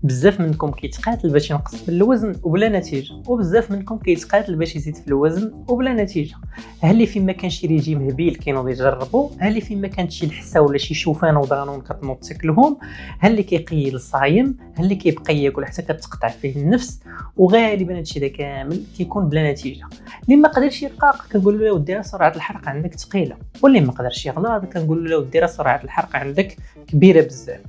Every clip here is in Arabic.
بزاف منكم كيتقاتل باش ينقص من الوزن وبلا نتيجه، وبزاف منكم كيتقاتل باش يزيد في الوزن وبلا نتيجه. ها اللي فين ما كان شي ريجيم هبيل كينوض يجربوا، ها اللي فين ما كانت شي لحسه ولا شي شوفان وضغنون كتنوض تاكلهم، ها اللي كيقيل الصايم، ها اللي كيبقى ياكل حتى كتقطع فيه النفس. وغالبا هادشي دا كامل كيكون بلا نتيجه. اللي ما قدرش يرقاق كنقول له ودي سرعه الحرق عندك ثقيله، واللي ما قدرش يغلاض كنقول له ودي سرعه الحرق عندك كبيره بزاف.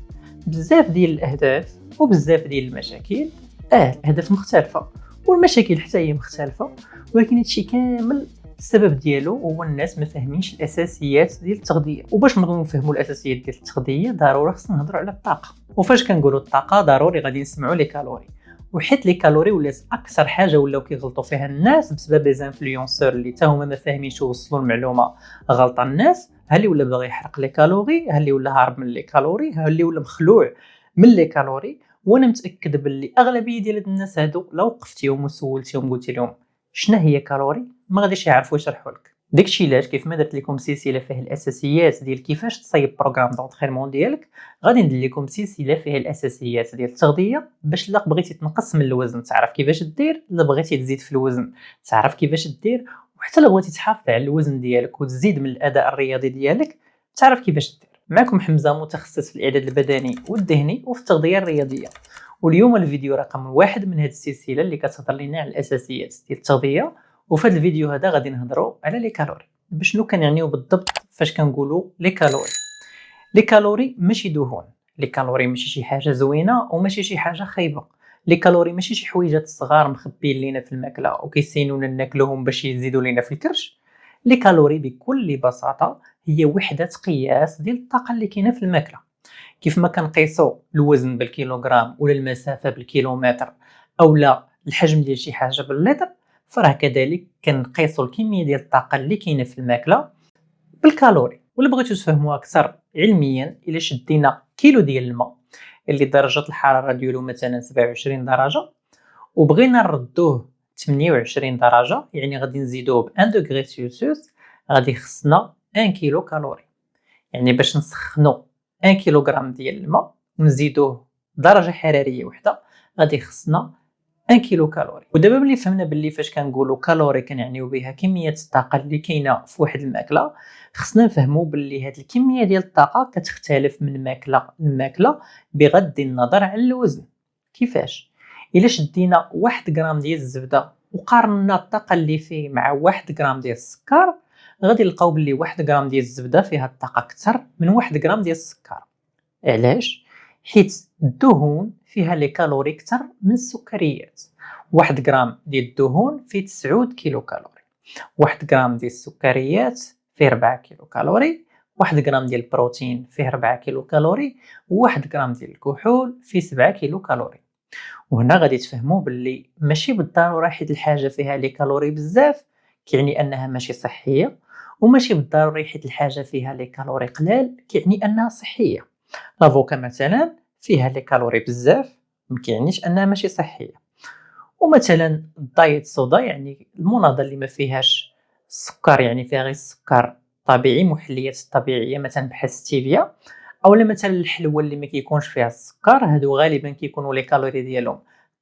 بزاف ديال الاهداف وبزاف ديال المشاكل، الاهداف مختلفه والمشاكل حتى هي مختلفه، ولكن هادشي كامل السبب ديالو هو الناس ما فاهمينش الاساسيات ديال التغذيه. وباش نبغيو نفهموا الاساسيات ديال التغذيه ضروري خصنا نهضروا على الطاقه. وفاش كنقولوا الطاقه ضروري غادي نسمعوا لي كالوري، وحيت لي كالوري ولات اكثر حاجه ولاو كيغلطوا فيها الناس بسبب لي زانفلونسور اللي تا هما ما فاهمينش يوصلوا المعلومه غلطه الناس. ها اللي ولا باغي يحرق لي كالوري، ها اللي ولا هارب من لي كالوري، ها اللي ولا مخلوع من لي كالوري. وانا متاكد باللي اغلبيه ديال هاد الناس هادو لو وقفتيهم وسولتيهم قلتي لهم شنو هي كالوري ما غاديش يعرفوا يشرحوا لك. داكشي علاش كيف ما درت لكم سلسله فيها الاساسيات ديال كيفاش تصايب بروغرام دونطرينمون ديالك، غادي ندير لكم سلسله فيها الاساسيات ديال التغذيه باش لا بغيتي تنقص من الوزن تعرف كيفاش دير، لا بغيتي تزيد في الوزن تعرف كيفاش دير، وحتى لا بغيتي تحافظ على الوزن ديالك وتزيد من الاداء الرياضي ديالك تعرف كيفاش دير. معكم حمزه متخصص في الاعداد البدني والذهني وفي التغذيه الرياضيه. واليوم الفيديو رقم 1 من هذه السلسله اللي كتهضر لنا على الاساسيات ديال التغذيه. وفي هذا الفيديو هذا غادي نهضروا على لي كالوري. بشنو كنعنيو بالضبط فاش كنقولوا لي كالوري؟ لي كالوري ماشي دهون، لي كالوري ماشي شي حاجه زوينه وماشي شي حاجه خايبه. لي كالوري ماشي شي حويجات صغار مخبيين لينا في الماكله وكيسينونا ناكلوهم باش يزيدوا لينا في الكرش. لي كالوري بكل بساطه هي وحده قياس ديال الطاقه اللي كاينه في الماكله. كيف ما كنقيسوا الوزن بالكيلوغرام ولا المسافه بالكيلومتر او لا الحجم ديال شي حاجه باللتر، فراه كذلك كنقيسوا الكميه ديال الطاقه اللي كاينه في الماكله بالكالوري. ولا بغيتو تفهموا اكثر علميا، الا شدينا كيلو ديال الماء اللي درجه الحراره ديالو مثلا 27 درجه وبغينا نردوه 28 درجه، يعني غادي نزيدوه ب 1 دوغري سلسيوس، غادي خصنا 1 كيلو كالوري. يعني باش نسخنوا 1 كيلوغرام ديال الماء ونزيدوه درجه حراريه وحده غادي خصنا 1 كيلو كالوري. ودابا ملي فهمنا باللي فاش كنقولوا كالوري كنعنيو بها كميه الطاقه اللي كاينه في واحد الماكله، خصنا نفهموا باللي هاد الكميه ديال الطاقه كتختلف من ماكله لماكله بغض النظر على الوزن. كيفاش؟ الا شدينا 1 غرام ديال الزبده وقارنا الطاقه اللي فيه مع 1 غرام ديال السكر، غادي نلقاو باللي 1 غرام ديال الزبده فيها الطاقه اكثر من 1 غرام ديال السكر. علاش؟ حيت الدهون فيها لي كالوري اكثر من السكريات. 1 غرام ديال الدهون فيه 9 كيلو كالوري، 1 غرام ديال السكريات فيه 4 كيلو كالوري، 1 غرام ديال البروتين فيه 4 كيلو كالوري، و1 غرام ديال الكحول فيه 7 كيلو كالوري. وهنا غادي تفهموا باللي ماشي بالضروره حيت الحاجه فيها لي كالوري بزاف كيعني انها ماشي صحيه، وماشي بالضروري حيت الحاجه فيها لي كالوري قلال كيعني انها صحيه. لافوكا مثلا فيها لي كالوري بزاف ما كيعنيش انها ماشي صحيه. ومثلا الدايت صودا يعني المناضه اللي ما فيهاش السكر، يعني فيها غير السكر طبيعي محليات طبيعيه مثلا بحال ستيفيا، اولا مثلا الحلوى اللي ما كيكونش فيها السكر، هادو غالبا كيكونوا لي كالوري ديالهم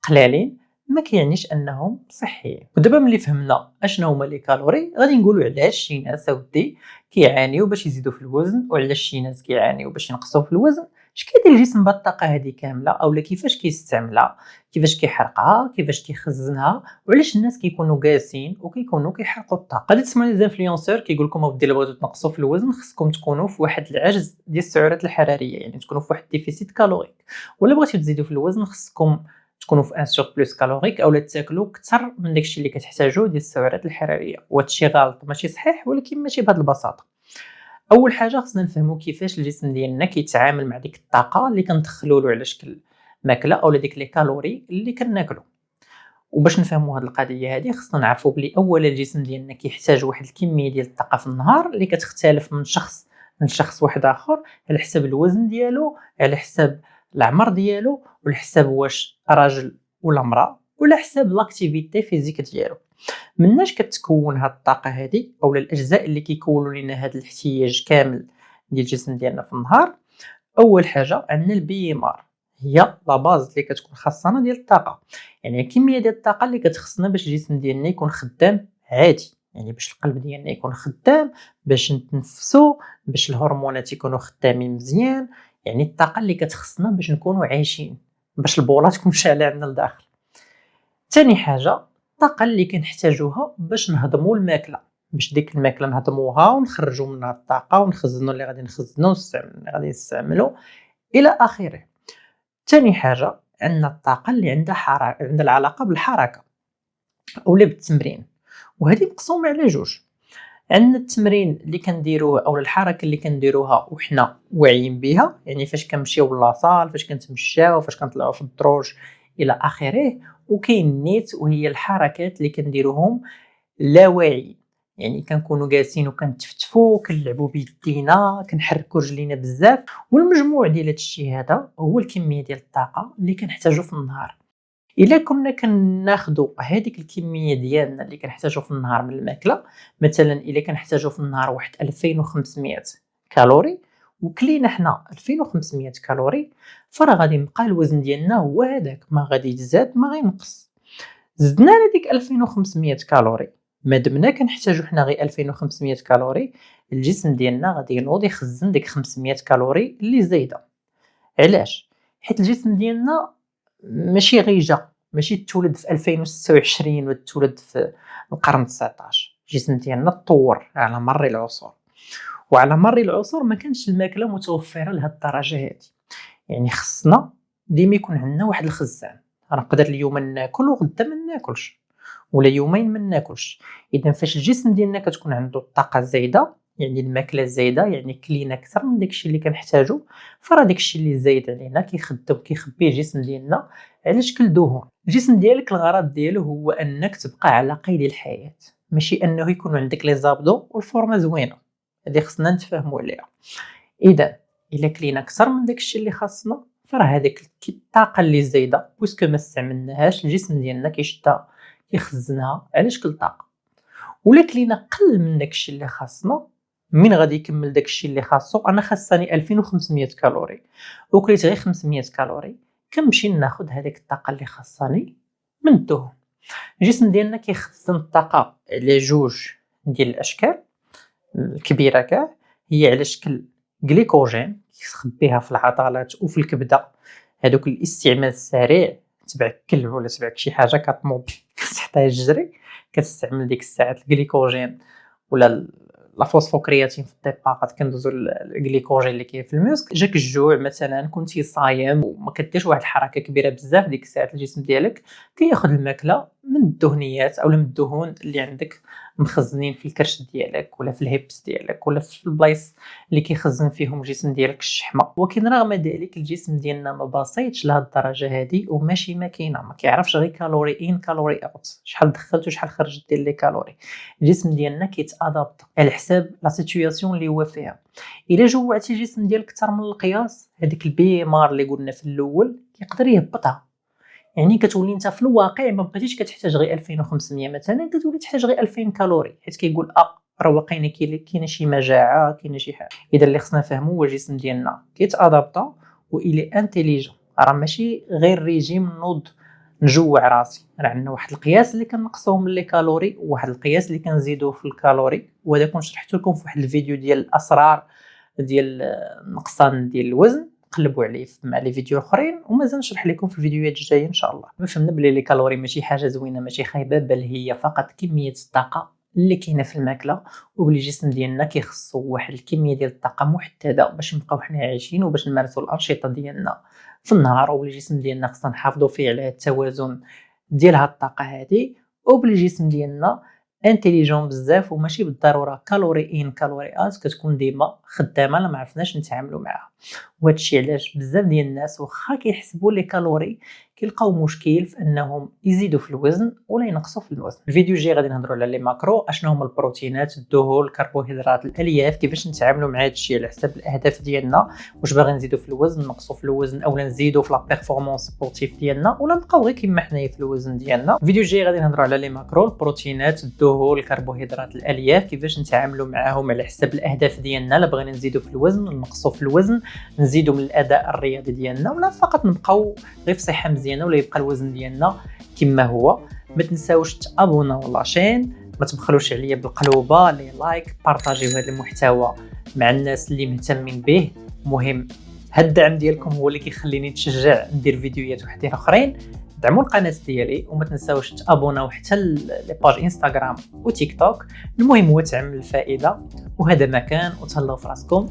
قلالين ما كيعنيش انهم صحيين. ودابا ملي فهمنا اشنو هما لي كالوري غادي نقولوا علاش شي ناس اودي كيعانيو باش يزيدوا في الوزن، وعلاش شي ناس كيعانيو باش ينقصوا في الوزن، اش كيدير الجسم بالطاقه هذه كامله اولا كيفاش كيستعملها، كيفاش كيحرقها، كيفاش كيخزنها، وعلاش الناس كيكونوا قاسين وكيكونوا كيحرقوا الطاقه. غادي تسمعوا لي زانفلونسور كيقول لكم اودي الا بغيتو تنقصوا في الوزن خصكم تكونوا في واحد العجز ديال السعرات الحراريه، يعني تكونوا في واحد ديفيسيت كالوريك. ولا بغيتو تزيدوا في الوزن خصكم تكونوا في ان سوربلوس كالوريك اولا تاكلوا اكثر من داكشي اللي كتحتاجوه ديال السعرات الحراريه. وهادشي غلط ماشي صحيح، ولكن ماشي بهذه البساطه. اول حاجه خصنا نفهموا كيفاش الجسم ديالنا كيتعامل مع ديك الطاقه اللي كندخلوا له على شكل ماكله اولا ديك لي كالوري اللي كناكلوا. وباش نفهموا هذه القضيه هذه خصنا نعرفوا بلي اولا الجسم ديالنا كيحتاج واحد الكميه ديال الطاقه في النهار اللي كتختلف من شخص واحد اخر على حسب الوزن ديالو، على حسب العمر ديالو، وعلى حسب واش راجل ولا امراه، وعلى حسب لاكتيفيتي فيزيك ديالو. مناش كتكون هاد الطاقه هذه اولا الاجزاء اللي كيكونوا لنا هذا الاحتياج كامل ديال الجسم ديالنا في النهار. اول حاجه عندنا البي ام ار، هي لا باز اللي كتكون خاصنا ديال الطاقه. يعني الكميه ديال الطاقه اللي كتخصنا باش الجسم ديالنا يكون خدام عادي، يعني باش القلب ديالنا يكون خدام، باش نتنفسوا، باش الهرمونات يكونوا خدامين مزيان. يعني الطاقه اللي كتخصنا باش نكونوا عايشين، باش البوله تكون شاعله عندنا لداخل. ثاني حاجه الطاقه اللي كنحتاجوها باش نهضموا الماكله، باش ديك الماكله نهضموها ونخرجوا منها الطاقه ونخزنوا اللي غادي نخزنوا ونستعملوا اللي غادي نستعملوا الى اخره. ثاني حاجه عندنا الطاقه اللي عندها عندها العلاقه بالحركه اولا بالتمرين، وهذه مقسومه على جوج. عندنا التمرين اللي كنديروه او الحركه اللي كنديروها وحنا واعيين بها، يعني فاش كنمشيو لاصال، فاش كنتمشاو، فاش كنطلعوا في الدروج الى اخره. وكاين النيت وهي الحركات اللي كنديروهم لا واعي، يعني كنكونوا جالسين وكنتفتفوا كنلعبوا بيدينا كنحركوا رجلينا بزاف. والمجموع ديال هادشي هذا هو الكميه ديال الطاقه اللي كنحتاجو في النهار. الا كنا كناخذوا هذيك الكميه ديالنا اللي كنحتاجو في النهار من الماكله، مثلا الا كنحتاجو في النهار واحد 2500 كالوري وكلينا حنا 2500 كالوري، فراه غادي يبقى الوزن ديالنا هو هذاك، ما غادي يزاد ما غينقص. زدنا على ديك 2500 كالوري، ما دمنا كنحتاجو حنا غير 2500 كالوري، الجسم ديالنا غادي ينوض يخزن ديك 500 كالوري اللي زايده. علاش؟ حيت الجسم ديالنا ماشي غيجا، ماشي تولد في 2026 ولا تولد في القرن 19. الجسم ديالنا تطور على مر العصور، وعلى مر العصور ما كانش الماكله متوفره لهاد الدرجه هذه. يعني خصنا ديما يكون عندنا واحد الخزان، نقدر اليوم ناكل وغدا ما ناكلش، ولا يومين ما ناكلش. اذا فاش الجسم ديالنا كتكون عنده الطاقه الزايده، يعني الماكله الزايده، يعني كلينا اكثر من داكشي اللي كنحتاجو، فراه داكشي اللي زايد علينا كيخدم كيخبيه الجسم ديالنا على شكل دهون. الجسم ديالك الغرض ديالو هو انك تبقى على قيد الحياه، ماشي انه يكون عندك لي زابدو والفورمه زوينه. هذه خصنا نتفاهموا عليها. اذا الا كلينا اكثر من داكشي اللي خاصنا، فراه هذيك الطاقه اللي زايده بوسكو ما استعملناهاش الجسم ديالنا كيشدها يخزنها على شكل طاقه. ولا كلينا قل من داكشي اللي خاصنا، من غادي يكمل داكشي اللي خاصو؟ انا خاصني 2500 كالوري وكليت غير 500 كالوري، كنمشي ناخذ هذيك الطاقه اللي خاصني من الدهون. الجسم ديالنا كيخزن الطاقه على جوج ديال الاشكال الكبيره كاع، هي على شكل جليكوجين كيخبيها في العضلات وفي الكبده، هذوك الاستعمال السريع تبع الكلب ولا تبع شي حاجه كتنوض تحتاج تجري، كتستعمل ديك الساعات الجليكوجين ولا لا فوسفوكرياتين في الديبار، كندوزو الجليكوجين اللي كاين في الموسك. جاك الجوع مثلا، كنتي صايم وما كديرش واحد الحركه كبيره بزاف، ديك الساعات الجسم ديالك كياخذ الماكله من الدهنيات او من الدهون اللي عندك مخزنين في الكرش ديالك ولا في الهيبس ديالك ولا في البلايص اللي كيخزن فيهم الجسم ديالك الشحمه. ولكن رغم ذلك الجسم ديالنا ما بسيطش لهاد الدرجه هذه، وماشي ماكينه ما كيعرفش غير كالوري ان كالوري اوت، شحال دخلت وشحال خرجت ديال لي كالوري. الجسم ديالنا كيتادابط على حساب لا سيتوياسيون اللي هو فيها. الا جوعتي الجسم ديالك اكثر من القياس، هذيك البي ام ار اللي قلنا في الاول يقدر يهبطها، يعني كتولي انت في الواقع ما بقيتيش كتحتاج غير 2500 مثلا، كتولي تحتاج غير 2000 كالوري، حيت كيقول راه واقيلا كاينه شي مجاعه، كاينه شي حاجه. اذا اللي خصنا نفهموا هو الجسم ديالنا كيتادابطا والي انتيليجون، راه ماشي غير ريجيم نوض نجوع راسي، راه عندنا واحد القياس اللي كنقصوه من لي كالوري وواحد القياس اللي كنزيدوه في الكالوري. وهذا كنت شرحت لكم في واحد الفيديو ديال الاسرار ديال النقصان ديال الوزن، قلبوا عليه مع لي فيديو اخرين، ومازال نشرح لكم في الفيديوهات الجايه ان شاء الله. فهمنا بلي لي كالوري ماشي حاجه زوينه ماشي خايبه، بل هي فقط كميه الطاقه اللي كاينه في الماكله، وبلي الجسم ديالنا كيخصو واحد الكميه ديال الطاقه محدده باش نبقاو حنا عايشين وباش نمارسوا الانشطه ديالنا في النهار. وبلي الجسم ديالنا خصنا نحافظوا فيه على التوازن ديال هاد الطاقه هذه، وبلي الجسم ديالنا انتيليجون بزاف وماشي بالضروره كالوري ان كالوري اوت كتكون ديما خدامه لا ما عرفناش نتعاملوا معها. وهذا الشيء علاش بزاف ديال الناس واخا كيحسبوا لي كالوري كيلقاو مشكل في انهم يزيدوا في الوزن ولا ينقصوا في الوزن. الفيديو الجاي غادي نهضروا على لي ماكرو، اشنو هما البروتينات، الدهون، الكربوهيدرات، الالياف، كيفاش نتعاملوا مع هذا الشيء على حسب الاهداف ديالنا، واش باغي نزيدوا في الوزن نقصوا في الوزن اولا نزيدوا في لا بيرفورمانس سبورتيف ديالنا ولا نبقاو غير كما حنايا في الوزن ديالنا. الفيديو الجاي غادي نهضروا على لي ماكرو، البروتينات، الدهون، الكربوهيدرات، الالياف، كيفاش نتعاملوا معاهم على حسب الاهداف ديالنا، لا بغينا نزيدوا في الوزن نقصوا في الوزن، نزيدوا من الاداء الرياضي ديالنا، ولا فقط نبقاو غير في صحه مزيانه ولا يبقى الوزن ديالنا كما هو. ما تنساوش تابوناو لاشين، ما تبخلوش عليا بالقلوبه، لي لايك، بارطاجيو هذا المحتوى مع الناس اللي مهتمين به. مهم هاد الدعم ديالكم هو اللي كيخليني نتشجع ندير فيديوهات وحدين اخرين. دعموا القناه ديالي وما تنساوش تابوناو حتى لي باج انستغرام وتيك توك. المهم هو تعمل الفائده، وهذا ما كان، وتهلاو في راسكم.